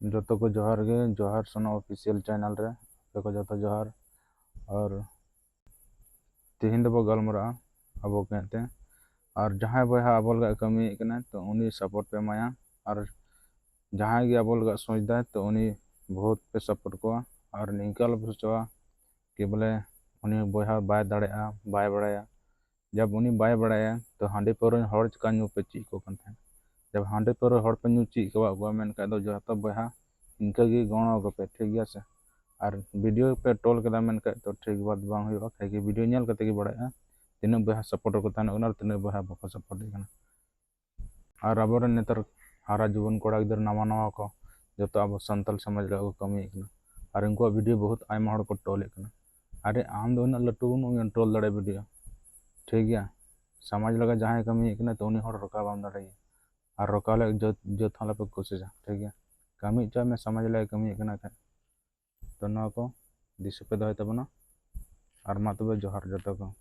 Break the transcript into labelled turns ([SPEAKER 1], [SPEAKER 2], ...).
[SPEAKER 1] जो तो को जोहार गे जोहार सोना ऑफिशियल चैनल रे तो को जो तो जोहार और तिहिन दबो गलमरा अब कहते हैं और जहाँ बहा आबोल गा कमी कना तो उन्हीं सपोर्ट पे माया और जहाँ गे आबोल गा सोचदा तो उन्हीं बहुत पे सपोर्ट को और निकल बुझवा कि बोले उन्हीं बहा बाय दाड़ेया बाय बड़ाया जब उन्हीं बाय बड़ाया तो हांडी पर हर चका न्यू पे ची को कंथे जब हांडी पर हर पे न्यू ची को मेन का दो जो तो बहा इनका गी गणो को पे ठीक गया से और वीडियो पे टोल के मेन का तो ठीक बात बांग हुआ कहीं वीडियो नेल कते गी बड़ाया तीन बहा सपोर्ट को तान और तीन बहा बको सपोर्ट कना और अब नेतर हारा जुवन कोड़ा गिदर नवा नवा को जो तो अब संतल समाज को कमी कना और उनको वीडियो बहुत आयमा हड़ को टोल कना अरे आम दो ना लटू न टोल दड़े वीडियो ठीक गया समाज लगा जहाँ कमी कना तो उन्हीं हड़ रोका बाम दड़े और रोका ले जो थाला पे कोशिश ठीक गया कमी चाहे मैं समाज लगे कमी कना तो ना को दिस पे दो तबना और मा तबे जोहार जतो को।